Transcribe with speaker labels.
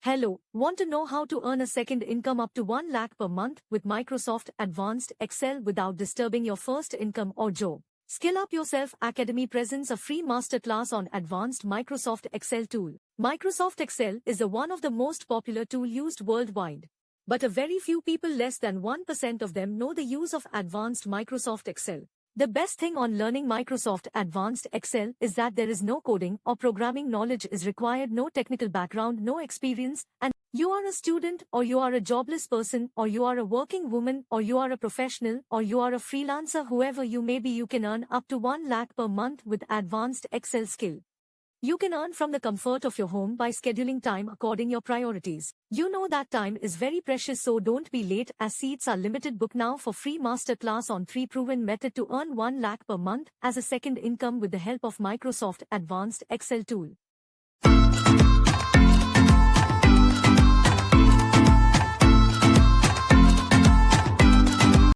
Speaker 1: Hello, want to know how to earn a second income up to 1 lakh per month with Microsoft Advanced Excel without disturbing your first income or job? Skill Up Yourself Academy presents a free masterclass on advanced Microsoft Excel tool. Microsoft Excel is one of the most popular tool used worldwide. But a very few people, less than 1% of them, know the use of advanced Microsoft Excel. The best thing on learning Microsoft Advanced Excel is that there is no coding or programming knowledge is required, no technical background, no experience, and you are a student, or you are a jobless person, or you are a working woman, or you are a professional, or you are a freelancer, whoever you may be, you can earn up to 1 lakh per month with advanced Excel skill. You can earn from the comfort of your home by scheduling time according your priorities. You know that time is very precious, so don't be late as seats are limited. Book now for free masterclass on 3 proven method to earn 1 lakh per month as a second income with the help of Microsoft Advanced Excel tool.